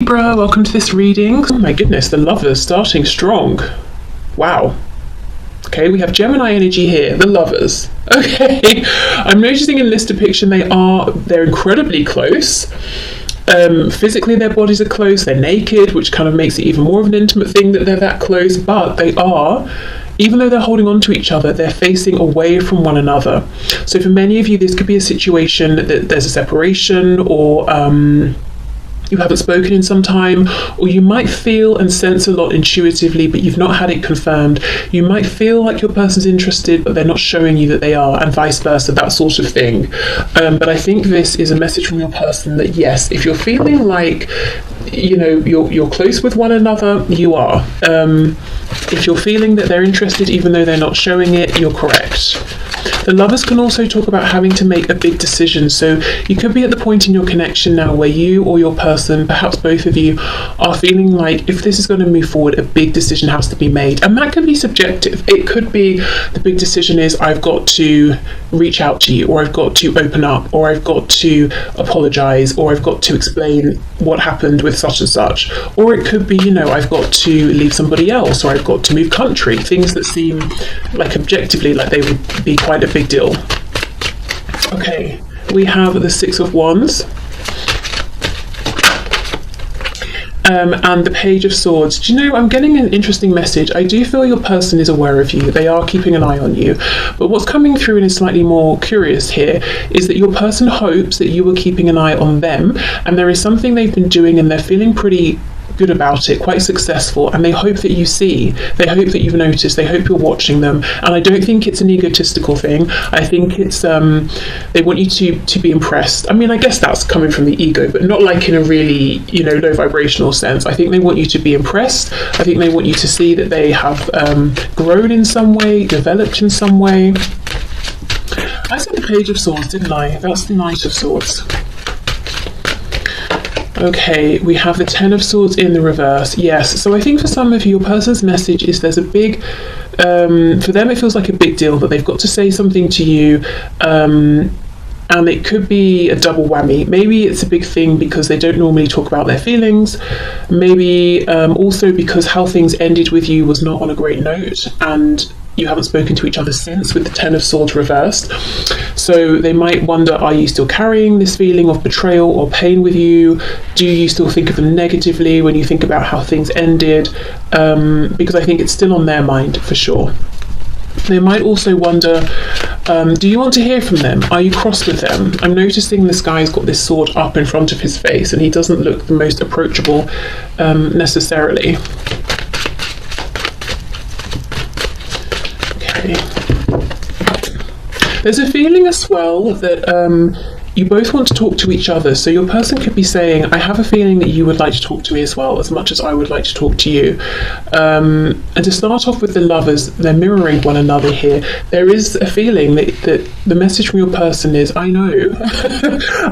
Libra, welcome to this reading. Oh my goodness, the Lovers starting strong. Wow. Okay, we have Gemini energy here, the Lovers. Okay, I'm noticing in this depiction they're incredibly close. Physically their bodies are close, they're naked, which kind of makes it even more of an intimate thing that they're that close, but they are, even though they're holding on to each other, they're facing away from one another. So for many of you, this could be a situation that there's a separation, or you haven't spoken in some time, or you might feel and sense a lot intuitively, but you've not had it confirmed. You might feel like your person's interested, but they're not showing you that they are, and vice versa, that sort of thing. But I think this is a message from your person that yes, if you're feeling like you're close with one another, you are. If you're feeling that they're interested even though they're not showing it, you're correct. The Lovers can also talk about having to make a big decision. So you could be at the point in your connection now where you or your person, perhaps both of you, are feeling like if this is going to move forward, a big decision has to be made. And that can be subjective. It could be the big decision is I've got to reach out to you, or I've got to open up, or I've got to apologize, or I've got to explain what happened with such and such. Or it could be, I've got to leave somebody else, or I've got to move country. Things that seem like objectively like they would be quite a big deal. Okay, we have the Six of Wands. And the Page of Swords. Do you know, I'm getting an interesting message. I do feel your person is aware of you. They are keeping an eye on you. But what's coming through and is slightly more curious here is that your person hopes that you are keeping an eye on them, and there is something they've been doing and they're feeling pretty good about it, quite successful, and they hope that you see, they hope that you've noticed, they hope you're watching them. And I don't think it's an egotistical thing. I think it's they want you to be impressed. I mean, I guess that's coming from the ego, but not like in a really low vibrational sense. I think they want you to be impressed. I think they want you to see that they have grown in some way, developed in some way. I said the Page of Swords, didn't I? That's the Knight of Swords. Okay, we have the Ten of Swords in the reverse. Yes, so I think for some of you, your person's message is there's a big, for them it feels like a big deal that they've got to say something to you, and it could be a double whammy. Maybe it's a big thing because they don't normally talk about their feelings. Maybe also because how things ended with you was not on a great note, and you haven't spoken to each other since, with the Ten of Swords reversed. So they might wonder, are you still carrying this feeling of betrayal or pain with you? Do you still think of them negatively when you think about how things ended? Because I think it's still on their mind for sure. They might also wonder, do you want to hear from them? Are you cross with them? I'm noticing this guy's got this sword up in front of his face and he doesn't look the most approachable necessarily. There's a feeling as well that you both want to talk to each other. So your person could be saying, I have a feeling that you would like to talk to me as well, as much as I would like to talk to you. And to start off with the Lovers, they're mirroring one another here. There is a feeling that the message from your person is, I know.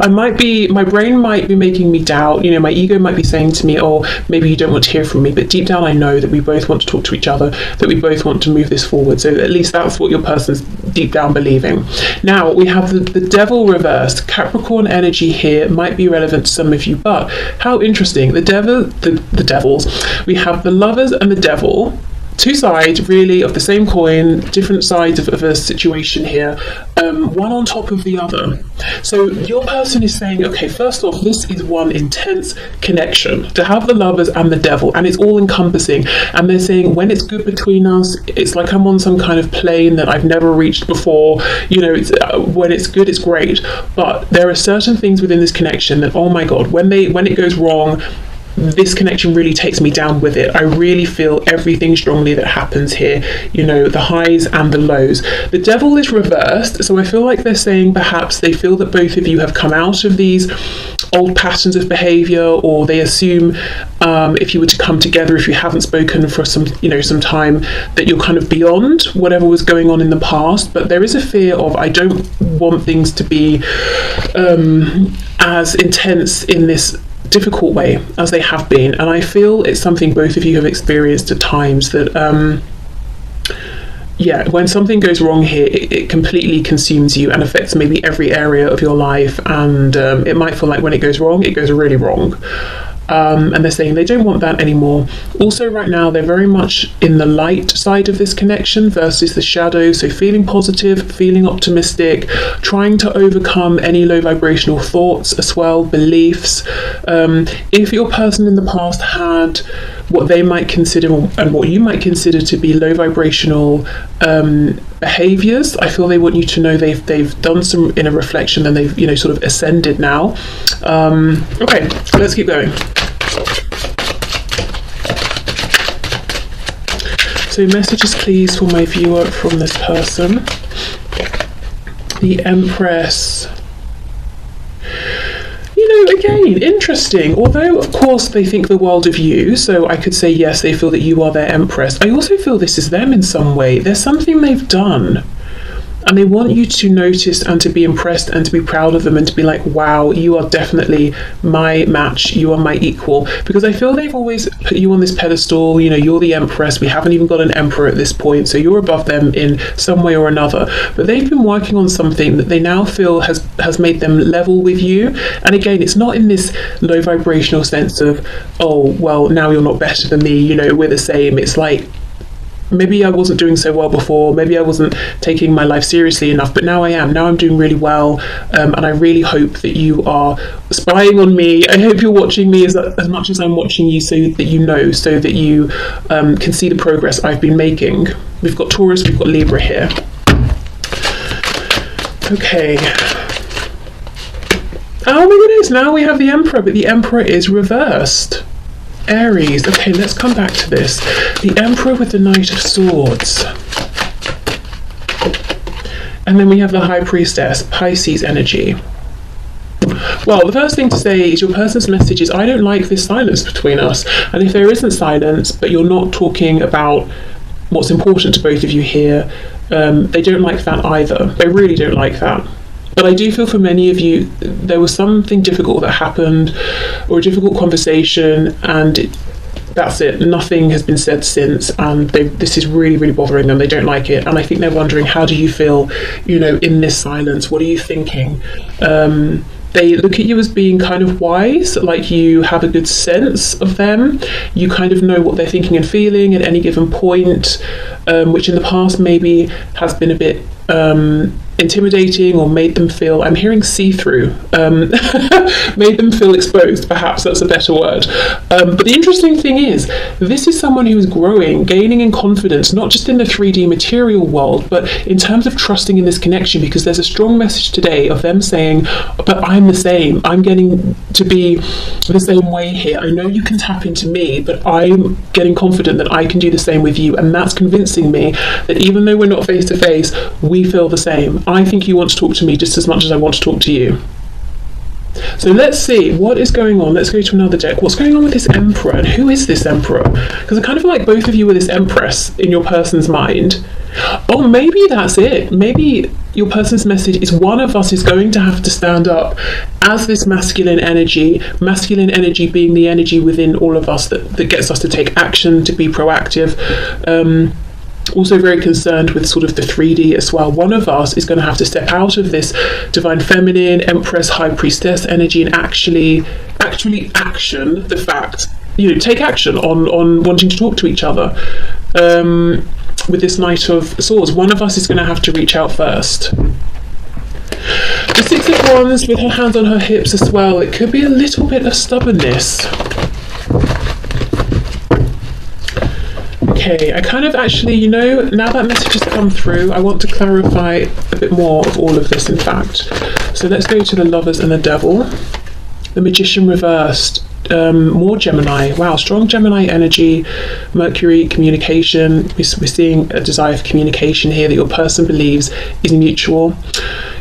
My brain might be making me doubt, my ego might be saying to me, oh, maybe you don't want to hear from me, but deep down I know that we both want to talk to each other, that we both want to move this forward. So at least that's what your person's deep down believing. Now we have the Devil reversed. Capricorn energy here might be relevant to some of you, but how interesting. The devils. We have the Lovers and the Devil. Two sides really of the same coin, different sides of a situation here, one on top of the other. So your person is saying, okay, first off, this is one intense connection to have the Lovers and the Devil, and it's all encompassing. And they're saying when it's good between us, it's like I'm on some kind of plane that I've never reached before. It's, when it's good, it's great. But there are certain things within this connection that, oh my God, when it goes wrong, this connection really takes me down with it. I really feel everything strongly that happens here, the highs and the lows. The Devil is reversed, so I feel like they're saying perhaps they feel that both of you have come out of these old patterns of behavior, or they assume if you were to come together, if you haven't spoken for some time, that you're kind of beyond whatever was going on in the past. But there is a fear of, I don't want things to be as intense in this difficult way as they have been, and I feel it's something both of you have experienced at times, that when something goes wrong here, it completely consumes you and affects maybe every area of your life, and it might feel like when it goes wrong, it goes really wrong. And they're saying they don't want that anymore. Also, right now, they're very much in the light side of this connection versus the shadow. So feeling positive, feeling optimistic, trying to overcome any low vibrational thoughts as well, beliefs. If your person in the past had what they might consider and what you might consider to be low vibrational behaviors, I feel they want you to know they've done some inner reflection and they've, you know, sort of ascended now. Okay, let's keep going. So messages please for my viewer from this person. The Empress. You know, again, interesting. Although, of course, they think the world of you, so I could say, yes, they feel that you are their Empress. I also feel this is them in some way. There's something they've done, and they want you to notice and to be impressed and to be proud of them and to be like, wow, you are definitely my match, you are my equal. Because I feel they've always put you on this pedestal, you know, you're the Empress, we haven't even got an Emperor at this point, so you're above them in some way or another. But they've been working on something that they now feel has made them level with you. And again, it's not in this low vibrational sense of, oh, well, now you're not better than me, you know, we're the same. It's like, maybe I wasn't doing so well before, maybe I wasn't taking my life seriously enough, but now I am. Now I'm doing really well, and I really hope that you are spying on me. I hope you're watching me as much as I'm watching you, so that you know, so that you can see the progress I've been making. We've got Taurus, we've got Libra here. Okay. Oh my goodness, now we have the Emperor, but the Emperor is reversed. Aries. Okay, let's come back to this. The Emperor with the Knight of Swords. And then we have the High Priestess, Pisces energy. Well, the first thing to say is your person's message is, I don't like this silence between us. And if there isn't silence, but you're not talking about what's important to both of you here, they don't like that either. They really don't like that. But I do feel for many of you, there was something difficult that happened, or a difficult conversation, and that's it. Nothing has been said since, and this is really, really bothering them. They don't like it, and I think they're wondering, how do you feel, you know, in this silence? What are you thinking? They look at you as being kind of wise, like you have a good sense of them. You kind of know what they're thinking and feeling at any given point, which in the past maybe has been a bit intimidating, or made them feel, I'm hearing see-through, made them feel exposed, perhaps that's a better word. But the interesting thing is, this is someone who is growing, gaining in confidence, not just in the 3D material world, but in terms of trusting in this connection, because there's a strong message today of them saying, but I'm the same, I'm getting to be the same way here. I know you can tap into me, but I'm getting confident that I can do the same with you, and that's convincing me that even though we're not face to face, we feel the same. I think you want to talk to me just as much as I want to talk to you. So let's see what is going on. Let's go to another deck. What's going on with this Emperor, and who is this Emperor? Because I kind of feel like both of you are this Empress in your person's mind. Oh, maybe that's it. Maybe your person's message is, one of us is going to have to stand up as this masculine energy being the energy within all of us that gets us to take action, to be proactive. Also very concerned with sort of the 3D as well. One of us is going to have to step out of this divine feminine, Empress, High Priestess energy and actually action the fact, you know, take action on wanting to talk to each other. With this Knight of Swords, one of us is going to have to reach out first. The Six of Wands with her hands on her hips as well. It could be a little bit of stubbornness. Okay, I kind of actually, you know, now that message has come through, I want to clarify a bit more of all of this, in fact. So let's go to the Lovers and the Devil. The Magician reversed. More Gemini. Wow, strong Gemini energy. Mercury, communication. We're seeing a desire for communication here that your person believes is mutual.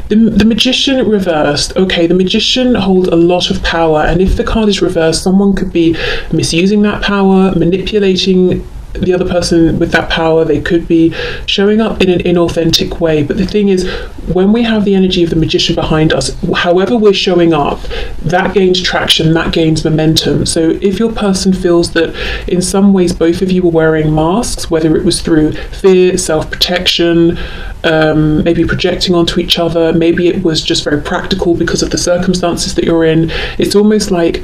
The Magician reversed. Okay, the Magician holds a lot of power, and if the card is reversed, someone could be misusing that power, manipulating the other person with that power. They could be showing up in an inauthentic way. But the thing is, when we have the energy of the Magician behind us, however we're showing up, that gains traction, that gains momentum. So if your person feels that in some ways both of you were wearing masks, whether it was through fear, self-protection, maybe projecting onto each other, maybe it was just very practical because of the circumstances that you're in, it's almost like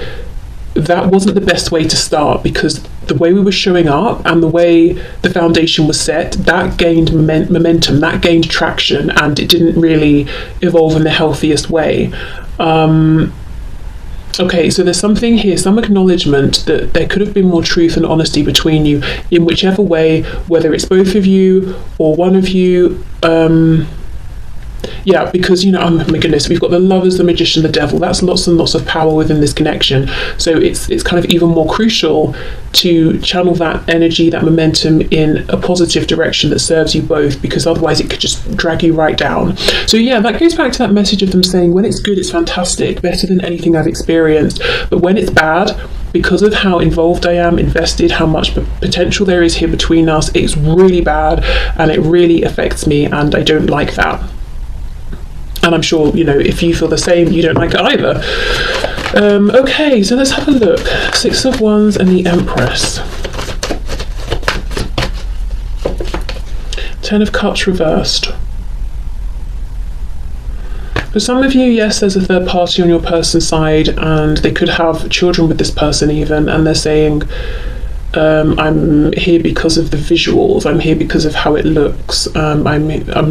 that wasn't the best way to start, because the way we were showing up and the way the foundation was set, that gained momentum, that gained traction, and it didn't really evolve in the healthiest way. Okay, so there's something here, some acknowledgement that there could have been more truth and honesty between you in whichever way, whether it's both of you or one of you. Yeah, because, you know, oh my goodness, we've got the Lovers, the Magician, the Devil. That's lots and lots of power within this connection. So it's kind of even more crucial to channel that energy, that momentum in a positive direction that serves you both, because otherwise it could just drag you right down. So yeah, that goes back to that message of them saying, when it's good, it's fantastic, better than anything I've experienced. But when it's bad, because of how involved I am, invested, how much potential there is here between us, it's really bad and it really affects me, and I don't like that. And I'm sure, you know, if you feel the same, you don't like it either. Okay, so let's have a look. 6 of Wands and the Empress. 10 of Cups reversed. For some of you, yes, there's a third party on your person's side, and they could have children with this person even, and they're saying, I'm here because of the visuals, I'm here because of how it looks, I'm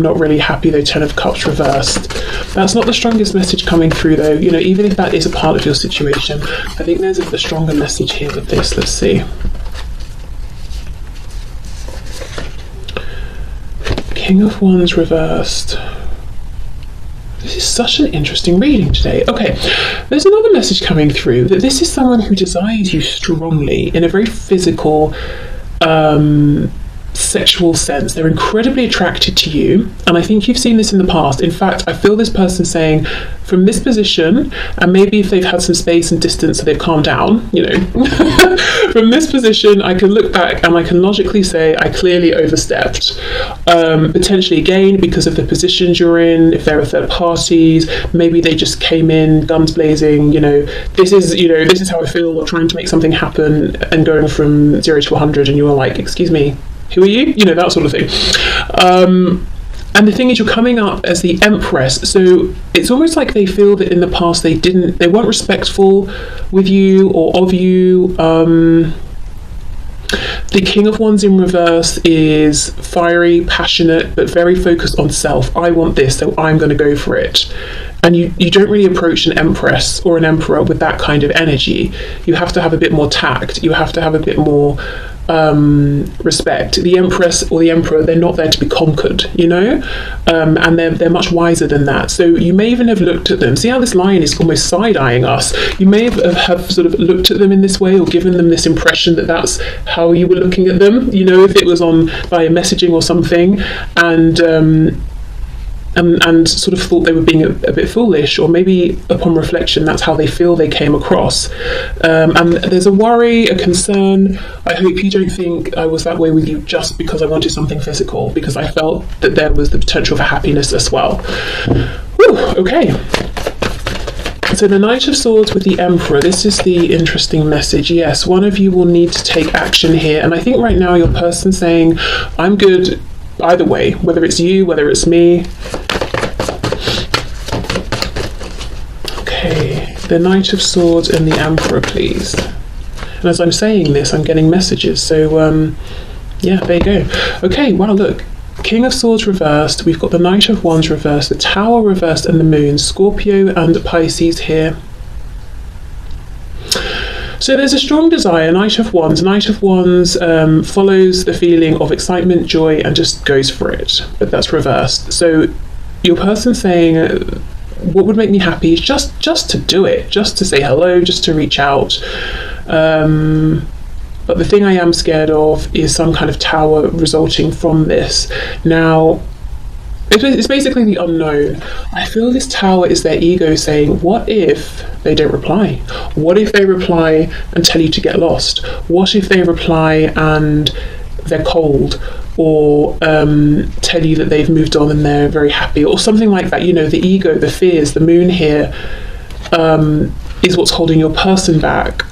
not really happy though. 10 of Cups reversed. That's not the strongest message coming through though, you know, even if that is a part of your situation. I think there's a stronger message here with this. Let's see. King of Wands reversed. This is such an interesting reading today. Okay, there's another message coming through that this is someone who desires you strongly in a very physical, sexual sense. They're incredibly attracted to you, and I think you've seen this in the past. In fact, I feel this person saying, from this position, and maybe if they've had some space and distance so they've calmed down, you know, from this position I can look back and I can logically say I clearly overstepped. Potentially again because of the positions you're in, if there are third parties, maybe they just came in guns blazing, you know, this is how I feel, or trying to make something happen and going from 0 to 100, and you were like, excuse me, who are you? You know, that sort of thing. And the thing is, you're coming up as the Empress, so it's almost like they feel that in the past they weren't respectful with you or of you. The King of Wands in reverse is fiery, passionate, but very focused on self. I want this, so I'm going to go for it. And you don't really approach an Empress or an Emperor with that kind of energy. You have to have a bit more tact. You have to have a bit more respect. The Empress or the Emperor, they're not there to be conquered, you know, and they're much wiser than that. So you may even have looked at them. See how this lion is almost side-eyeing us? You may have sort of looked at them in this way, or given them this impression that that's how you were looking at them, you know, if it was on via messaging or something, and sort of thought they were being a bit foolish, or maybe upon reflection that's how they feel they came across. And there's a worry, a concern. I hope you don't think I was that way with you just because I wanted something physical, because I felt that there was the potential for happiness as well. Whew, okay. So the Knight of Swords with the Emperor, this is the interesting message. Yes, one of you will need to take action here, and I think right now your person's saying, I'm good either way, whether it's you, whether it's me. Okay, the Knight of Swords and the Emperor, please. And as I'm saying this, I'm getting messages, so yeah, there you go. Okay, wow, look, King of Swords reversed, we've got the Knight of Wands reversed, the Tower reversed, and the Moon. Scorpio and Pisces here. So there's a strong desire. Knight of Wands. Knight of Wands follows the feeling of excitement, joy, and just goes for it. But that's reversed. So your person saying, what would make me happy is just to do it, just to say hello, just to reach out. But the thing I am scared of is some kind of tower resulting from this. Now, it's basically the unknown. I feel this tower is their ego saying, what if they don't reply? What if they reply and tell you to get lost? What if they reply and they're cold, or tell you that they've moved on and they're very happy, or something like that? You know, the ego, the fears, the Moon here is what's holding your person back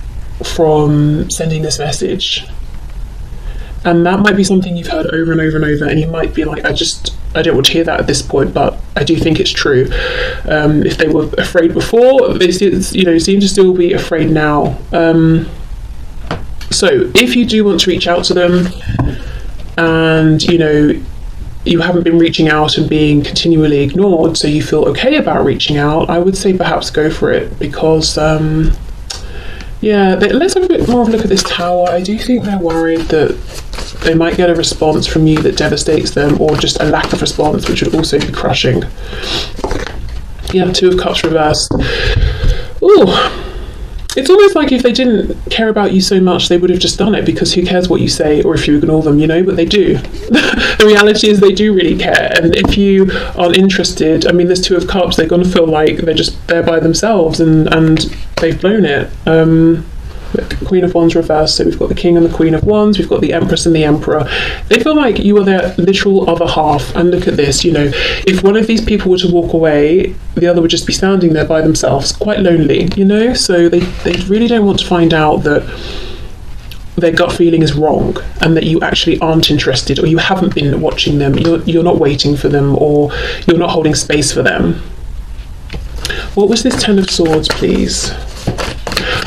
from sending this message. And that might be something you've heard over and over and over, and you might be like, I just I don't want to hear that at this point, but I do think it's true. If they were afraid before, they seem to still be afraid now. So if you do want to reach out to them, and you haven't been reaching out and being continually ignored, so you feel okay about reaching out, I would say perhaps go for it, because let's have a bit more of a look at this Tower. I do think they're worried that they might get a response from you that devastates them, or just a lack of response, which would also be crushing. Yeah, Two of Cups reversed. Ooh. It's almost like if they didn't care about you so much, they would have just done it, because who cares what you say or if you ignore them, but they do. The reality is they do really care. And if you aren't interested, there's Two of Cups, they're going to feel like they're just there by themselves and they've blown it. Queen of Wands reversed, so we've got the King and the Queen of Wands, we've got the Empress and the Emperor. They feel like you are their literal other half, and look at this, if one of these people were to walk away, the other would just be standing there by themselves, quite lonely, so they really don't want to find out that their gut feeling is wrong, and that you actually aren't interested, or you haven't been watching them, you're not waiting for them, or you're not holding space for them. What was this Ten of Swords, please?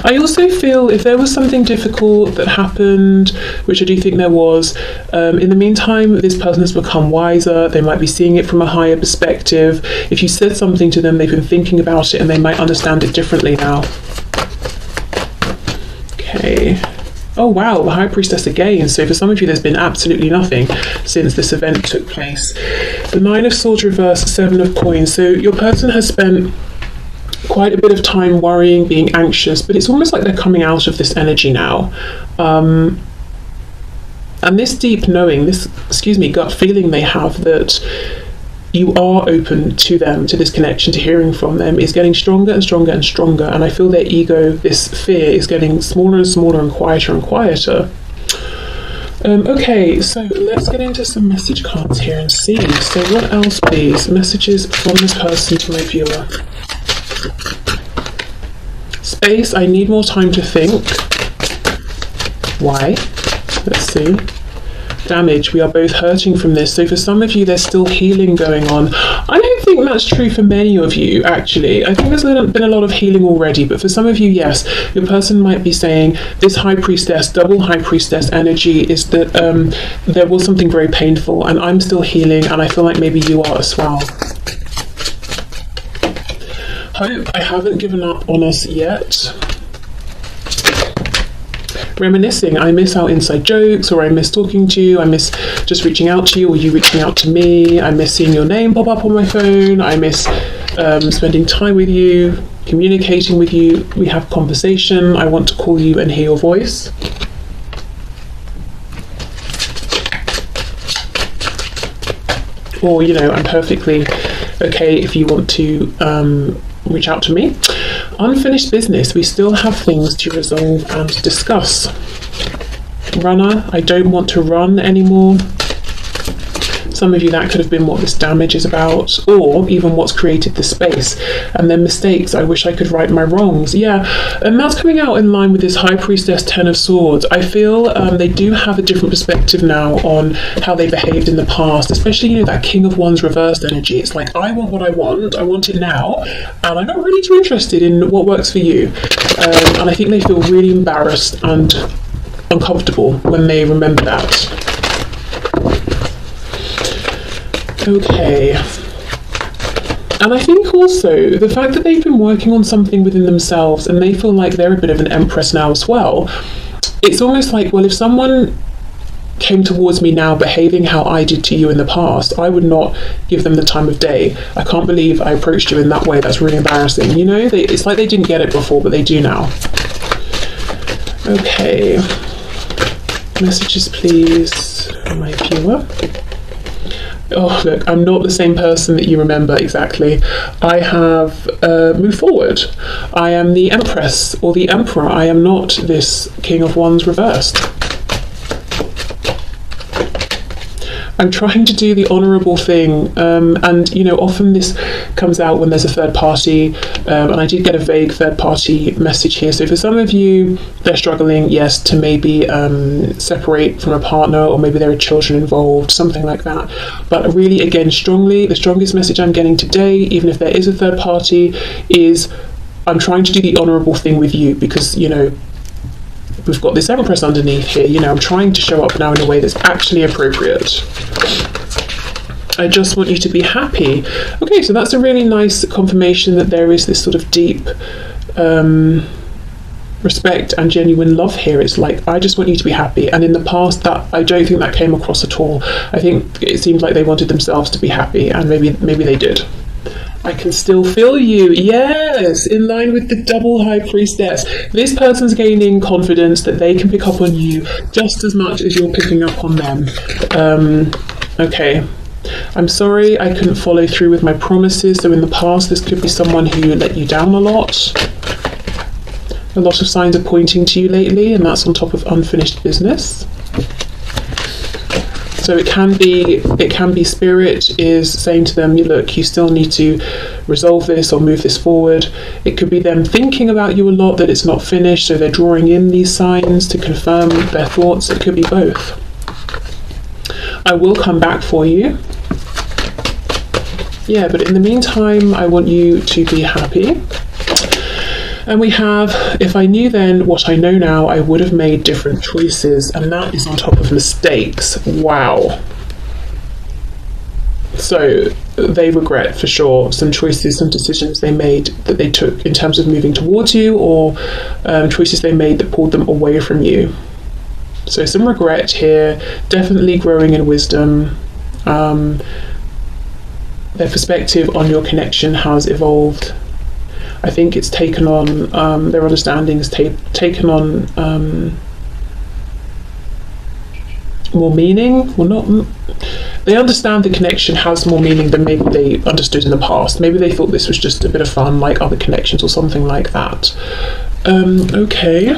I also feel if there was something difficult that happened, which I do think there was, in the meantime, this person has become wiser. They might be seeing it from a higher perspective. If you said something to them, they've been thinking about it, and they might understand it differently now. Okay. Oh wow, the High Priestess again. So for some of you, there's been absolutely nothing since this event took place. The Nine of Swords reversed, Seven of Coins. So your person has spent quite a bit of time worrying, being anxious, but it's almost like they're coming out of this energy now. And this deep knowing, gut feeling they have that you are open to them, to this connection, to hearing from them, is getting stronger and stronger and stronger. And I feel their ego, this fear, is getting smaller and smaller and quieter and quieter. Okay, so let's get into some message cards here and see. So what else, please? Messages from this person to my viewer. Space, I need more time to think. Why? Let's see. Damage, we are both hurting from this. So for some of you, there's still healing going on. I don't think that's true for many of you, actually. I think there's been a lot of healing already, but for some of you, yes, your person might be saying this High Priestess, double High Priestess energy is that there was something very painful, and I'm still healing, and I feel like maybe you are as well. Hope, I haven't given up on us yet. Reminiscing, I miss our inside jokes, or I miss talking to you, I miss just reaching out to you, or you reaching out to me, I miss seeing your name pop up on my phone, I miss spending time with you, communicating with you, we have conversation, I want to call you and hear your voice. Or, I'm perfectly okay if you want to reach out to me. Unfinished business, we still have things to resolve and discuss. Runner, I don't want to run anymore. Some of you, that could have been what this damage is about, or even what's created the space. And then mistakes, I wish I could right my wrongs. Yeah, and that's coming out in line with this High Priestess, Ten of Swords. I feel they do have a different perspective now on how they behaved in the past, especially, that King of Wands reversed energy. It's like, I want what I want it now, and I'm not really too interested in what works for you. And I think they feel really embarrassed and uncomfortable when they remember that. Okay, and I think also the fact that they've been working on something within themselves and they feel like they're a bit of an empress now as well, it's almost like, well, if someone came towards me now behaving how I did to you in the past, I would not give them the time of day. I can't believe I approached you in that way, that's really embarrassing. It's like they didn't get it before, but they do now. Okay, messages please from my viewer. Oh, look, I'm not the same person that you remember exactly. I have moved forward. I am the Empress or the Emperor. I am not this King of Wands reversed. I'm trying to do the honourable thing, and you know, often this comes out when there's a third party, and I did get a vague third party message here. So for some of you, they're struggling, yes, to maybe separate from a partner, or maybe there are children involved, something like that. But really, again, the strongest message I'm getting today, even if there is a third party, is I'm trying to do the honourable thing with you, because, you know, we've got this Empress underneath here. You know, I'm trying to show up now in a way that's actually appropriate. I just want you to be happy. Okay, so that's a really nice confirmation that there is this sort of deep respect and genuine love here. It's like, I just want you to be happy. And in the past, that I don't think that came across at all. I think it seemed like they wanted themselves to be happy, and maybe they did. I can still feel you. Yes, in line with the double high priestess. This person's gaining confidence that they can pick up on you just as much as you're picking up on them. Okay. I'm sorry I couldn't follow through with my promises. So in the past, this could be someone who let you down a lot. A lot of signs are pointing to you lately, and that's on top of unfinished business. So it can be spirit is saying to them, look, you still need to resolve this or move this forward. It could be them thinking about you a lot, that it's not finished, so they're drawing in these signs to confirm their thoughts. It could be both. I will come back for you. Yeah, but in the meantime, I want you to be happy. And we have, if I knew then what I know now, I would have made different choices. And that is on top of mistakes. Wow. So they regret, for sure, some choices, some decisions they made that they took in terms of moving towards you, or choices they made that pulled them away from you. So some regret here, definitely growing in wisdom. Their perspective on your connection has evolved. I think it's taken on, their understanding has taken on more meaning. Well, not. They understand the connection has more meaning than maybe they understood in the past. Maybe they thought this was just a bit of fun, like other connections or something like that. Okay.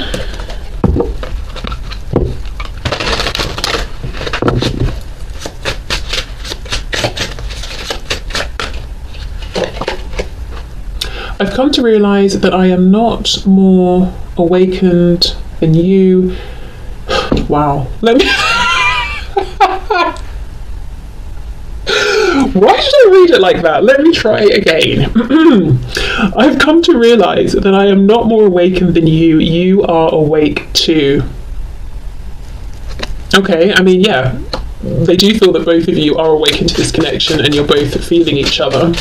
I've come to realise that I am not more awakened than you. Wow. Let me... Why should I read it like that? Let me try again. I've come to realise that I am not more awakened than you. You are awake too. Okay, I mean, yeah. They do feel that both of you are awakened to this connection, and you're both feeling each other.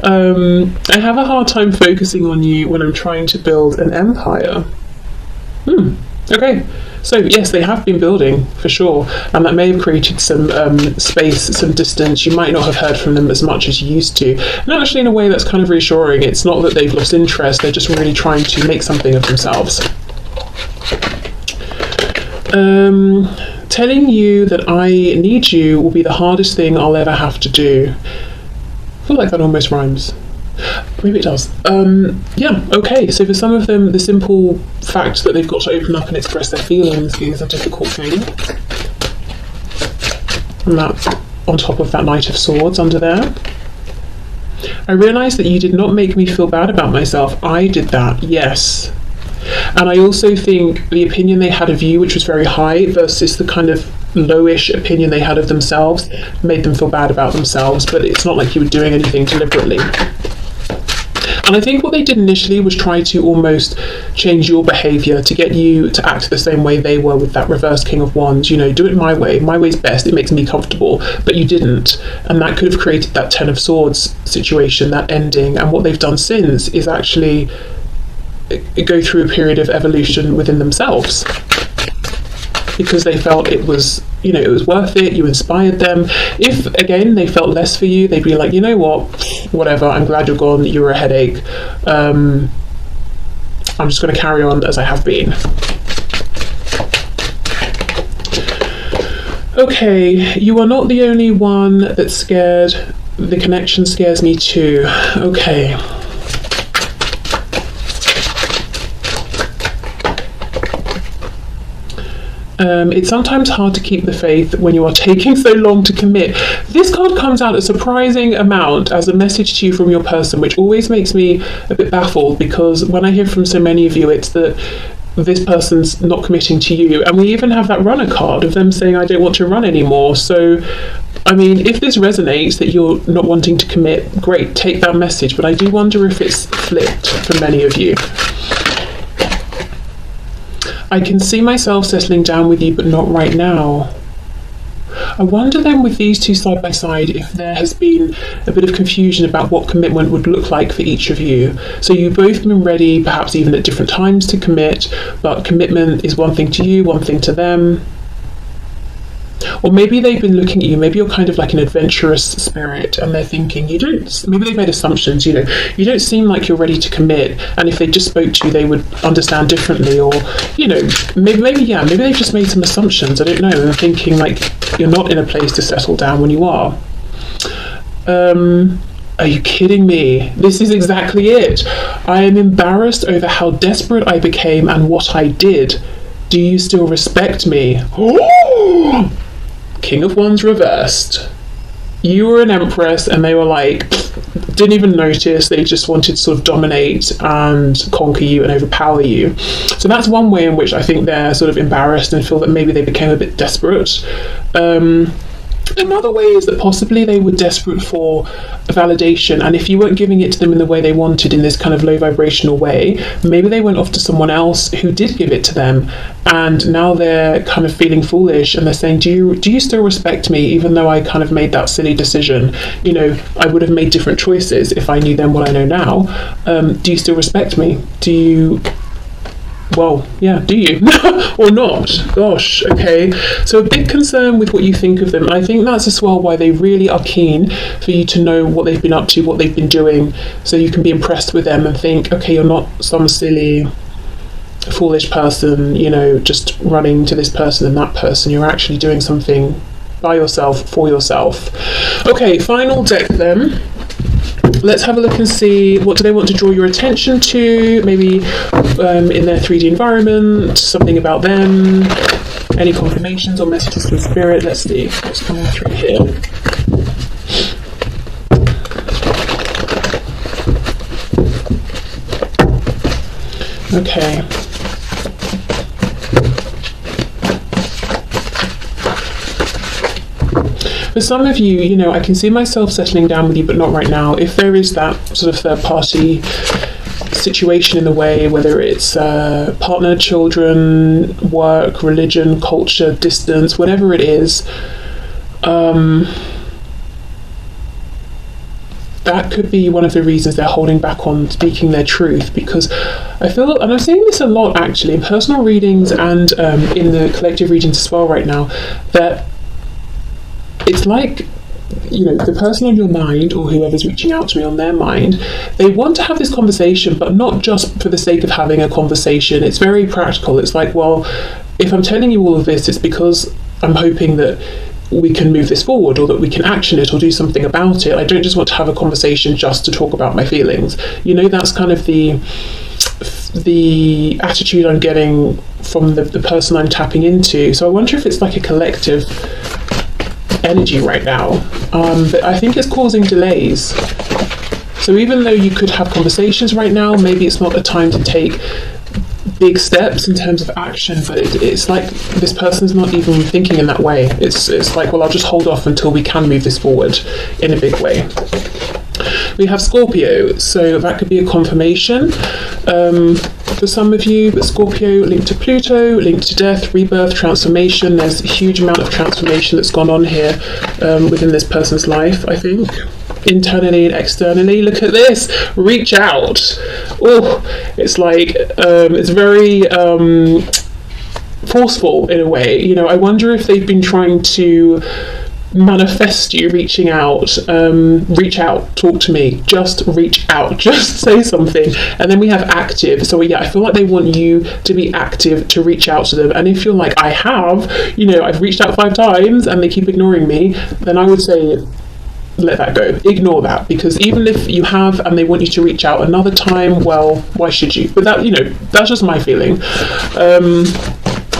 I have a hard time focusing on you when I'm trying to build an empire. Okay, so yes, they have been building, for sure, and that may have created some space, some distance. You might not have heard from them as much as you used to, and actually in a way that's kind of reassuring. It's not that they've lost interest, they're just really trying to make something of themselves. Telling you that I need you will be the hardest thing I'll ever have to do. I feel like that almost rhymes. Maybe it does. Yeah, okay, so for some of them, the simple fact that they've got to open up and express their feelings is a difficult thing. And that's on top of that Knight of Swords under there. I realise that you did not make me feel bad about myself. I did that, yes. And I also think the opinion they had of you, which was very high, versus the kind of lowish opinion they had of themselves, made them feel bad about themselves, but it's not like you were doing anything deliberately. And I think what they did initially was try to almost change your behaviour to get you to act the same way they were with that reverse King of Wands. You know, do it my way. My way's best. It makes me comfortable. But you didn't. And that could have created that Ten of Swords situation, that ending. And what they've done since is actually go through a period of evolution within themselves, because they felt it was, you know, it was worth it. You inspired them. If again they felt less for you, they'd be like, you know what, whatever, I'm glad you're gone, you were a headache, I'm just going to carry on as I have been. Okay, you are not the only one that's scared. The connection scares me too. Okay. It's sometimes hard to keep the faith when you are taking so long to commit. This card comes out a surprising amount as a message to you from your person, which always makes me a bit baffled, because when I hear from so many of you, it's that this person's not committing to you. And we even have that runner card of them saying, I don't want to run anymore. So, I mean, if this resonates that you're not wanting to commit, great, take that message. But I do wonder if it's flipped for many of you. I can see myself settling down with you, but not right now. I wonder then, with these two side by side, if there has been a bit of confusion about what commitment would look like for each of you. So you've both been ready, perhaps even at different times, to commit, but commitment is one thing to you, one thing to them. Or maybe they've been looking at you, maybe you're kind of like an adventurous spirit, and they're thinking, maybe they've made assumptions, you don't seem like you're ready to commit, and if they just spoke to you, they would understand differently, or, maybe they've just made some assumptions, I don't know, and thinking like you're not in a place to settle down when you are. Are you kidding me? This is exactly it. I am embarrassed over how desperate I became and what I did. Do you still respect me? Oh! King of Wands reversed. You were an empress and they were like, didn't even notice. They just wanted to sort of dominate and conquer you and overpower you. So that's one way in which I think they're sort of embarrassed and feel that maybe they became a bit desperate. Another way is that possibly they were desperate for validation, and if you weren't giving it to them in the way they wanted, in this kind of low vibrational way, maybe they went off to someone else who did give it to them, and now they're kind of feeling foolish and they're saying, do you still respect me, even though I kind of made that silly decision? I would have made different choices if I knew then what I know now. Do you still respect me? Do you or not? Gosh, okay. So a big concern with what you think of them. And I think that's as well why they really are keen for you to know what they've been up to, what they've been doing, so you can be impressed with them and think, okay, you're not some silly, foolish person, just running to this person and that person. You're actually doing something by yourself, for yourself. Okay, final deck then. Let's have a look and see, what do they want to draw your attention to? Maybe in their 3D environment, something about them, any confirmations or messages from spirit. Let's see what's coming through here. Okay. For some of you, I can see myself settling down with you, but not right now. If there is that sort of third party situation in the way, whether it's partner, children, work, religion, culture, distance, whatever it is, that could be one of the reasons they're holding back on speaking their truth, because I feel, and I'm seeing this a lot actually in personal readings and in the collective readings as well right now, that it's like, the person on your mind, or whoever's reaching out to me on their mind, they want to have this conversation, but not just for the sake of having a conversation. It's very practical. It's like, well, if I'm telling you all of this, it's because I'm hoping that we can move this forward, or that we can action it or do something about it. I don't just want to have a conversation just to talk about my feelings. That's kind of the attitude I'm getting from the person I'm tapping into. So I wonder if it's like a collective energy right now, but I think it's causing delays. So even though you could have conversations right now, maybe it's not the time to take big steps in terms of action, but it's like this person's not even thinking in that way. It's like, well, I'll just hold off until we can move this forward in a big way. We have Scorpio, so that could be a confirmation for some of you, but Scorpio linked to Pluto, linked to death, rebirth, transformation. There's a huge amount of transformation that's gone on here within this person's life, I think, internally and externally. Look at this, reach out. Oh, it's like, it's very forceful in a way. I wonder if they've been trying to manifest you reaching out. Reach out, talk to me, just reach out, just say something. And then we have active. So I feel like they want you to be active, to reach out to them. And if you're like, I've reached out 5 times and they keep ignoring me, then I would say let that go, ignore that, because even if you have and they want you to reach out another time, well, why should you? But that, that's just my feeling.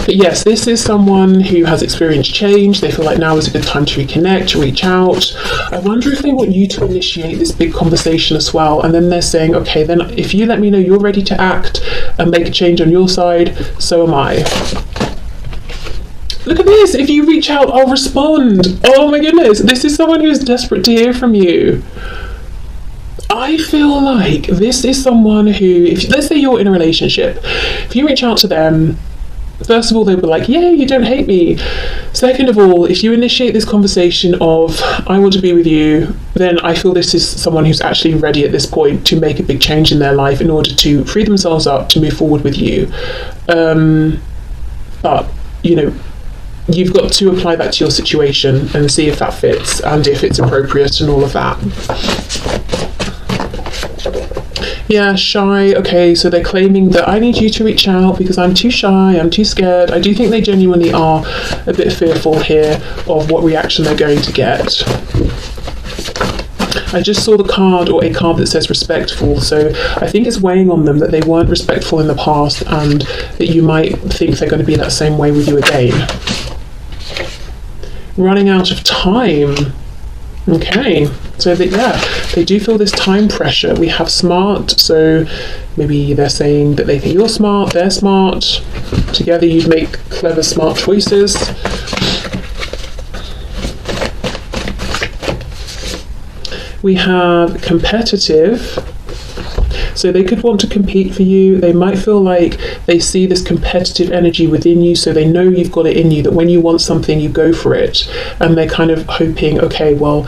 But yes, this is someone who has experienced change. They feel like now is a good time to reconnect, to reach out. I wonder if they want you to initiate this big conversation as well. And then they're saying, okay, then if you let me know you're ready to act and make a change on your side, so am I. Look at this. If you reach out, I'll respond. Oh my goodness. This is someone who's desperate to hear from you. I feel like this is someone who, if let's say you're in a relationship, if you reach out to them, first of all, they'll be like, yeah, you don't hate me. Second of all, if you initiate this conversation of, I want to be with you, then I feel this is someone who's actually ready at this point to make a big change in their life in order to free themselves up to move forward with you. But, you know, you've got to apply that to your situation and see if that fits and if it's appropriate and all of that. Yeah, shy. Okay, so they're claiming that I need you to reach out because I'm too shy, I'm too scared. I do think they genuinely are a bit fearful here of what reaction they're going to get. I just saw the card, or a card that says respectful, so I think it's weighing on them that they weren't respectful in the past and that you might think they're going to be that same way with you again. Running out of time. Okay, so that, yeah, they do feel this time pressure. We have smart, so maybe they're saying that they think you're smart, they're smart. Together you'd make clever, smart choices. We have competitive. So they could want to compete for you. They might feel like they see this competitive energy within you, so they know you've got it in you, that when you want something, you go for it. And they're kind of hoping, okay, well,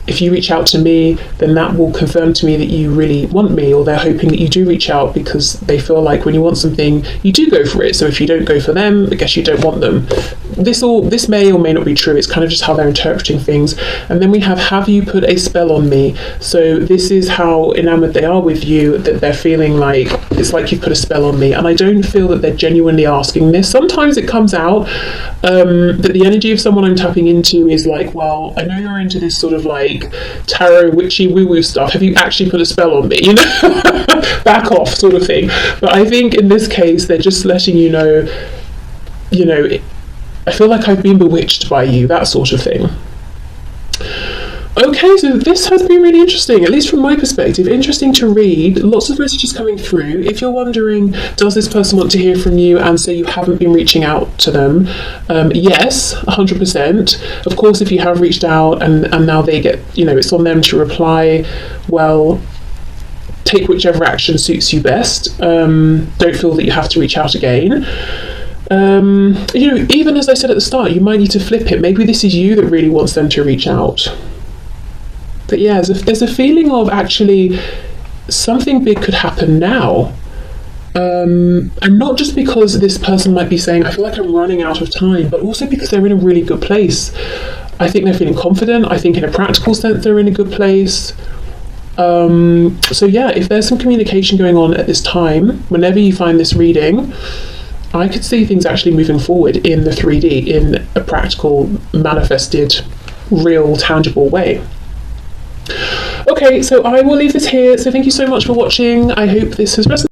if you reach out to me, then that will confirm to me that you really want me, or they're hoping that you do reach out because they feel like when you want something, you do go for it. So if you don't go for them, I guess you don't want them. This may or may not be true. It's kind of just how they're interpreting things. And then we have you put a spell on me? So this is how enamored they are with you, that they're feeling like it's like you've put a spell on me. And I don't feel that they're genuinely asking this. Sometimes it comes out that the energy of someone I'm tapping into is like, well, I know you're into this sort of like tarot witchy woo-woo stuff. Have you actually put a spell on me? You know, back off sort of thing. But I think in this case, they're just letting you know, I feel like I've been bewitched by you, that sort of thing. Okay, so this has been really interesting, at least from my perspective. Interesting to read, lots of messages coming through. If you're wondering, does this person want to hear from you and say you haven't been reaching out to them? Yes, 100%. Of course, if you have reached out and now they get, it's on them to reply, well, take whichever action suits you best. Don't feel that you have to reach out again. Even as I said at the start, you might need to flip it. Maybe this is you that really wants them to reach out. But yeah, there's a feeling of actually something big could happen now. And not just because this person might be saying, I feel like I'm running out of time, but also because they're in a really good place. I think they're feeling confident. I think in a practical sense, they're in a good place. So yeah, if there's some communication going on at this time, whenever you find this reading, I could see things actually moving forward in the 3D, in a practical, manifested, real, tangible way. Okay, so I will leave this here. So thank you so much for watching. I hope this has resonated.